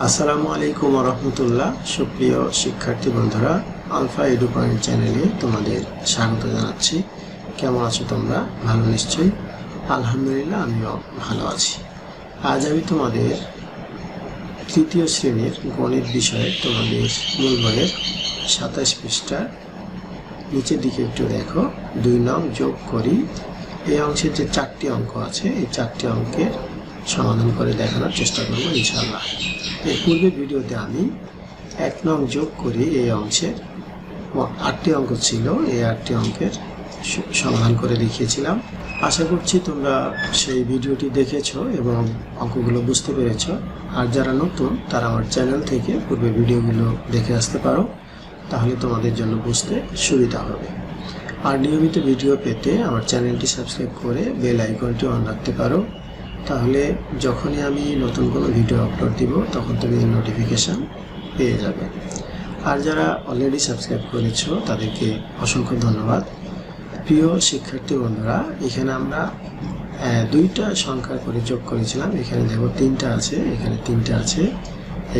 আসসালামু আলাইকুম রহমতুল্লাহ। সুপ্রিয় শিক্ষার্থী বন্ধুরা, আলফা এডু পয়েন্ট চ্যানেলে তোমাদের স্বাগত জানাচ্ছি। কেমন আছো তোমরা? ভালো নিশ্চয়ই। আলহামদুলিল্লাহ, আমিও ভালো আছি। আজ আমি তোমাদের তৃতীয় শ্রেণীর গণিত বিষয়ে তোমাদের মূল বইয়ের 27 পৃষ্ঠার নিচের দিকে একটু দেখো, 2 নং যোগ করি। এই অংশের যে 4টি অঙ্ক আছে, এই 4টি অঙ্কের সমাধান করে দেখানোর চেষ্টা করব ইনশাআল্লাহ। এর পূর্বে ভিডিওতে আমি 1 নং যোগ করি এই অংশের 8টি অঙ্ক ছিল, এই 8টি অঙ্কের সমাধান করে দেখিয়েছিলাম। আশা করছি তোমরা সেই ভিডিওটি দেখেছো এবং অঙ্কগুলো বুঝতে পেরেছো। আর যারা নতুন তারা আমার চ্যানেল থেকে পূর্বে ভিডিওগুলো দেখে আসতে পারো, তাহলে তোমাদের জন্য বুঝতে সুবিধা হবে। আর নিয়মিত ভিডিও পেতে আমার চ্যানেলটি সাবস্ক্রাইব করে বেল আইকনটি অন রাখতে পারো, তাহলে যখনই আমি নতুন কোনো ভিডিও আপলোড দিব তখন তুমি নোটিফিকেশান পেয়ে যাবে। আর যারা অলরেডি সাবস্ক্রাইব করেছো তাদেরকে অসংখ্য ধন্যবাদ। প্রিয় শিক্ষার্থী বন্ধুরা, এখানে আমরা 2টা সংখ্যা করে যোগ করেছিলাম। এখানে দেখো 3টা আছে, এখানে 3টা আছে,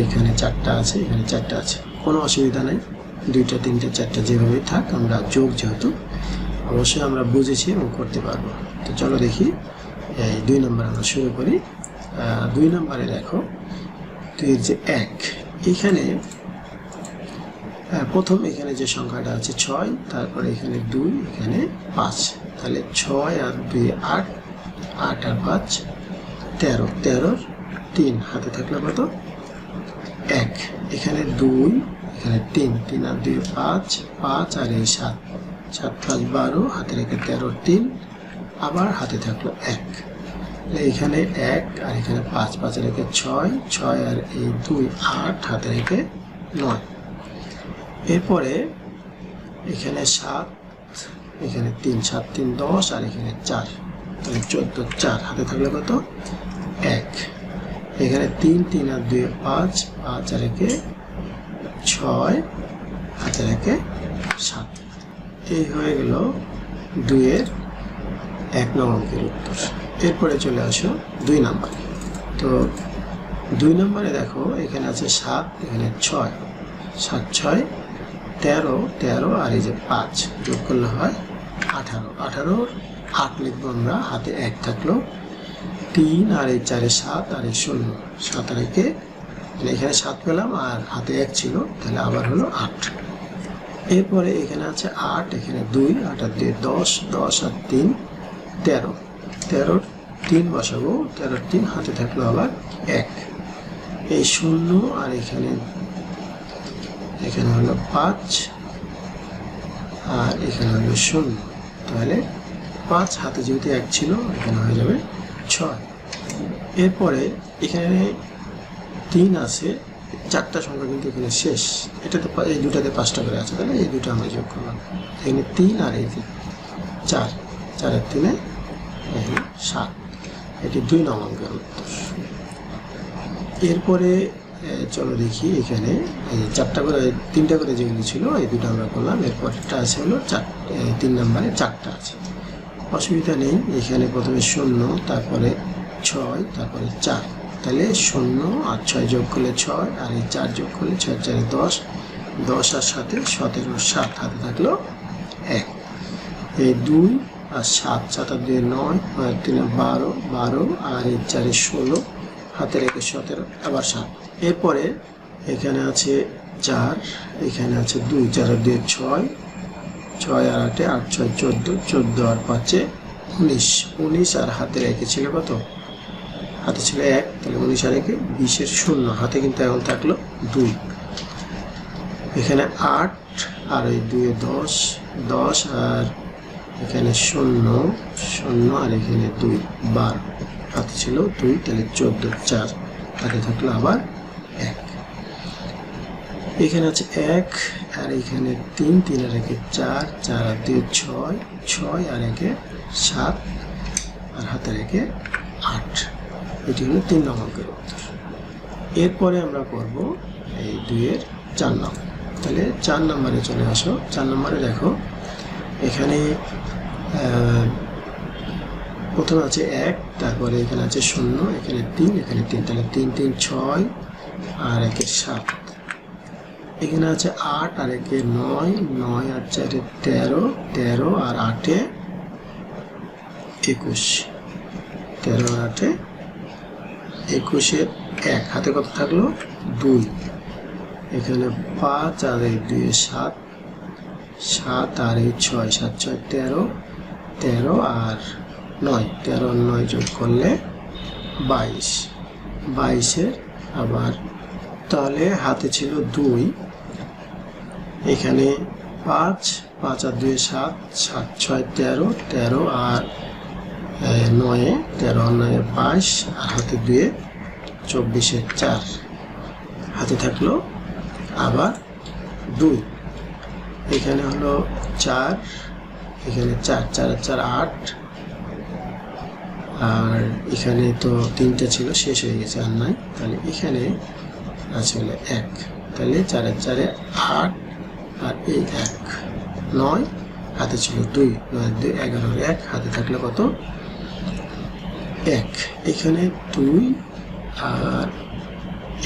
এখানে 4টা আছে, এখানে 4টা আছে। কোনো অসুবিধা নেই, 2টা 3টা 4টা যেভাবেই থাক, আমরা যোগ যেহেতু অবশ্যই আমরা বুঝেছি এবং করতে পারবো। তো চলো দেখি, 2 নম্বর আমরা শুরু করি। 2 নম্বরে দেখো, 2 যে 1, এখানে প্রথম এখানে যে সংখ্যাটা আছে 6, তারপরে এখানে 2, এখানে 5, তাহলে 6 আর 2 8, 8 আর 5 13, 13 3 হাতে থাকলে কত? 1। এখানে 2, এখানে 3, 3 আর 2 5, 5 আর এই 7, 7 5 12 হাতে রেখে 13 3, আবার হাতে থাকলো 1। এখানে 1 আর এখানে 5, 5 রেখে 6, 6 আর এই 2 8 হাতে রেখে 9। এরপরে এখানে 7, এখানে 3, 7 3 10 আর এখানে 4, তাহলে 14 4 হাতে থাকলে কত? 1। এখানে 3, 3 আর 2 5, 5 আর একে 6 হাতে রেখে 7। এই হয়ে গেল 2 এর 1 নং অঙ্কের উত্তর। এরপরে চলে আসো 2 নম্বরে। তো 2 নম্বরে দেখো, এখানে আছে 7, এখানে 6, 7 6 13, 13 আর এই যে 5 যোগ করলে হয় 18, 18 8 লিখবো আমরা, হাতে 1 থাকলো, 3 আর এই 4 7 আর এই 0, 7 আর একে এখানে 7 পেলাম আর হাতে 1 ছিল, তাহলে আবার হলো 8। এরপরে এখানে আছে 8, এখানে 2, 8 আর 2 10, 10 আর 3 13, 13 3 বসাবো, 13 3 হাতে থাকলো আবার 1। এই 0 আর এখানে হলো 5 আর এখানে হলো 0, তাহলে 5 হাতে যেহেতু 1 ছিল, এখানে হয়ে যাবে 6। এরপরে এখানে 3 আছে, 4টা সংখ্যা কিন্তু এখানে শেষ, এটাতে এই 2টাতে 5টা করে আছে, তাহলে এই 2টা আমরা যোগ করলাম। এখানে 3 আর এই 4, 4 আর 3 এখানে 7, এটি 2 নং অঙ্কের উত্তর। এরপরে চলো দেখি, এখানে 4টা করে 3টা করে যেগুলি ছিল এই 2টা আমরা করলাম। এরপরটা আছে হলো 3 নম্বরে 4টা আছে, অসুবিধা নেই। এখানে প্রথমে 0, তারপরে 6, তারপরে 4, তাহলে 0 আর 6 যোগ করলে 6 আর এই 4 যোগ করলে 6 4 10, 10 আর 7 17 7 হাতে থাকলো 1। এই 2 আর 7, 7 আর 2 9, 3 12, 12 আর এই 4 16 হাতে রেখে 17 আবার 7। এরপরে এখানে আছে 4, এখানে আছে 2, 4 আর 2 6, 6 আর 8 8 6 14, 14 আর 5 19, 19 আর হাতে রেখেছিল কত? হাতে ছিল 1, তাহলে 19 আর 1 20 এর 0, হাতে কিন্তু এখন থাকলো 2। এখানে 8 আর এই 2 10, 10 আর এখানে 0 0 আর এখানে 2 12, হাতে ছিল 2, তাহলে 14 4 হাতে থাকলো আবার 1। এখানে আছে 1 আর এখানে 3, 3 আর 1 4, 4 আর 2 6, 6 আর 1 7 আর হাতে রেখে 8। এটি হলো 3 নং অঙ্কের উত্তর। এরপরে আমরা করব এই 2 এর 4 নং। তাহলে 4 নম্বরে চলে আসো। 4 নম্বরে দেখো, এখানে প্রথমে আছে 1, তারপরে এখানে আছে 0, এখানে 3, এখানে 3, তাহলে 3 3 6, আর 1 7, এখানে আছে 8 আর 1 9, 9 আর 4 13, 13 আর 8 21, 13 আর 8 21 1, হাতে কত থাকলো 2, এখানে 5 আর 2 7, 7 আর 6, 7 6 13, 13 আর 9, 13 আর 9 যোগ করলে 22, 22 আবার তাহলে হাতে ছিল 2, এখানে 5, 5 আর 2 7, 7 6 13, 13 আর 9, 13 আর 9 22 আর হাতে 2 24 4, হাতে থাকলো আবার 2, এখানে হলো 4, এখানে 4, 4 আর 4 8, আর এখানে তো 3টা ছিল শেষ হয়ে গেছে আর নাই, তাহলে এখানে আছে হলো 1, তাহলে 4 আর 4 8 আর এই 1 9, হাতে ছিল 2, 9 2 11 1, হাতে থাকলে কত 1, এখানে 2 আর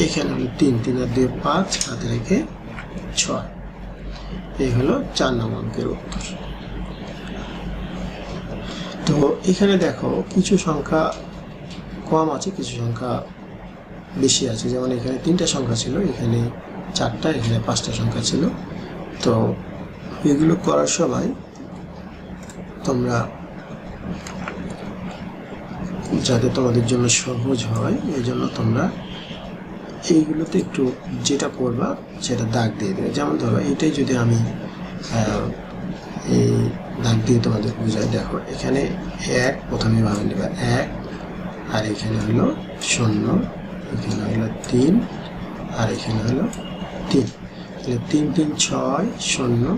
এখানে হলো 3, 3 আর 2 5, হাতে রেখে 6, এই হলো 4 নম্বর অঙ্কের উত্তর। তো এখানে দেখো কিছু সংখ্যা কম আছে, কিছু সংখ্যা বেশি আছে, যেমন এখানে 3টা সংখ্যা ছিল, এখানে 4টা, এখানে 5টা সংখ্যা ছিল। তো এগুলো করার সময় তোমরা যাতে তোমাদের জন্য সহজ হয় এই জন্য তোমরা এইগুলোতে একটু যেটা পড়বা সেটা দাগ দিয়ে দেবে। যেমন ধরো এটাই যদি আমি এই দাগ দিয়ে তোমাদের বুঝাই, দেখো এখানে 1 প্রথমে ভাবে নেবা 1, আর এখানে হলো 0, এখানে হলো 3, আর এখানে হলো 3, তাহলে 3 3 6 0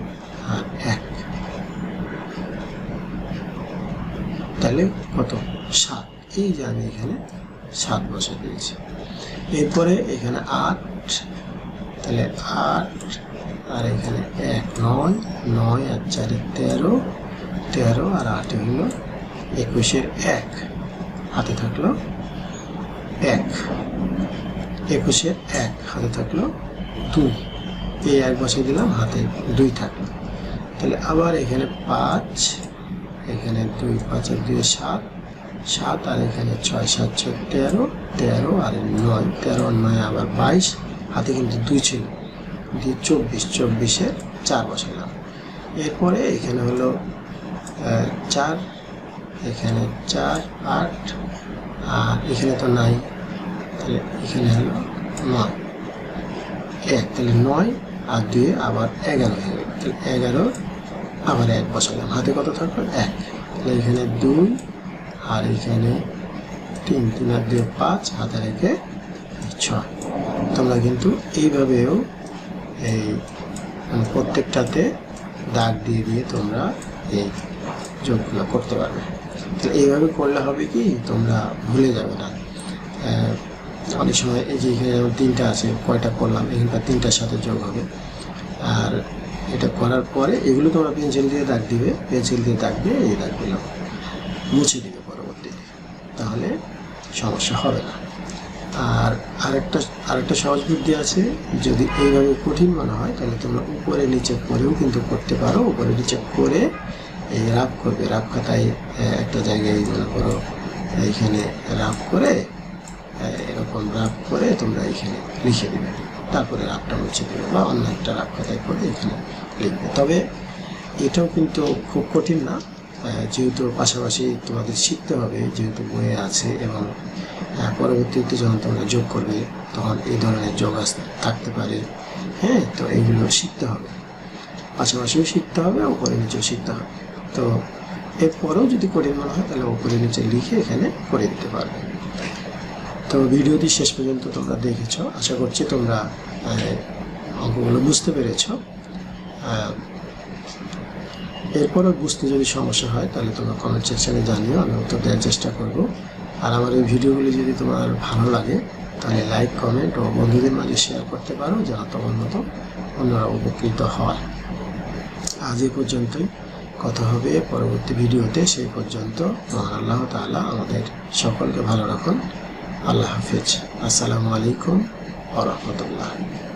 আর 1, তাহলে কত 7, এই যে আমি এখানে 7 বসে দিয়েছি। এরপরে এখানে 8, তাহলে 8 আর এখানে 1 9, 9 আর 4 13, 13 আর 8 হলো 21 1, হাতে থাকলো 1, 21 1, হাতে থাকলো 2, এই 1 বসে দিলাম, হাতে 2 থাকলো। তাহলে আবার এখানে 5, এখানে 2 5 আর 2 7, 7 আর এখানে 6 7 6 13, 13 আর 9, 13 আর 9 আবার 22, হাতে কিন্তু 2 ছিল, দিয়ে 24, 24 4 বসালাম। এরপরে এখানে হলো 4, এখানে 4 8, আর এখানে তো নাই, তাহলে এখানে হলো 9 1, তাহলে 9 আর 2 আবার 11 হয়ে গেল, তাহলে 11 আবার 1 বসালাম, হাতে কত থাকলো 1, তাহলে এখানে 2 আর এখানে 3, 3 আর 2 5, হাতে রেখে 6। তোমরা কিন্তু এইভাবেও এই প্রত্যেকটাতে দাগ দিয়ে দিয়ে তোমরা এই যোগগুলো করতে পারবে। তো এইভাবে করলে হবে কি তোমরা ভুলে যাবে না। অনেক সময় এই যে এখানে যেমন 3টা আছে, কয়টা করলাম, এখানকার 3টার সাথে যোগ হবে। আর এটা করার পরে এগুলো তোমরা পেন্সিল দিয়ে দাগ দিবে, পেন্সিল দিয়ে দাগ দিয়ে এই দাগগুলো মুছে দিবে পরবর্তীতে, তাহলে সমস্যা হবে না। আর আরেকটা সহজ বুদ্ধি আছে, যদি এইভাবে কঠিন মনে হয় তাহলে তোমরা উপরে নিচে করেও কিন্তু করতে পারো। উপরে নিচে করে এই রাফ করবে, রাফ খাতায় একটা জায়গায় মনে করো এইখানে রাফ করে, এরকম রাফ করে তোমরা এখানে লিখে দিবে, তারপরে রাফটা মুছে দেবে, বা অন্য একটা রাফ খাতায় করে এখানে লিখবে। তবে এটাও কিন্তু খুব কঠিন না, যেহেতু পাশাপাশি তোমাদের শিখতে হবে, যেহেতু বইয়ে আছে, এবং পরবর্তীতে যখন তোমরা যোগ করবে তখন এই ধরনের যোগ থাকতে পারে। হ্যাঁ, তো এইগুলো শিখতে হবে, পাশাপাশিও শিখতে হবে, উপরে নিচেও শিখতে হবে। তো এরপরেও যদি কঠিন মনে হয় তাহলে উপরে নিচে লিখে এখানে করে দিতে পারবে। তো ভিডিওটি শেষ পর্যন্ত তোমরা দেখেছো, আশা করছি তোমরা অঙ্কগুলো বুঝতে পেরেছো। এরপরও বুঝতে যদি সমস্যা হয় তাহলে তোমরা কমেন্ট সেকশানে জানিও, আমি উত্তর দেওয়ার চেষ্টা করব। আর আমার এই ভিডিওগুলি যদি তোমার ভালো লাগে তাহলে লাইক, কমেন্ট ও বন্ধুদের মাঝে শেয়ার করতে পারো, যেন তোমার মতো অন্যরা উপকৃত হয়। আজ এই পর্যন্তই, কথা হবে পরবর্তী ভিডিওতে। সেই পর্যন্ত মহান আল্লাহ তাআলা আমাদের সকলকে ভালো রাখুন। আল্লাহ হাফেজ। আসসালামু আলাইকুম ওয়া রাহমাতুল্লাহ।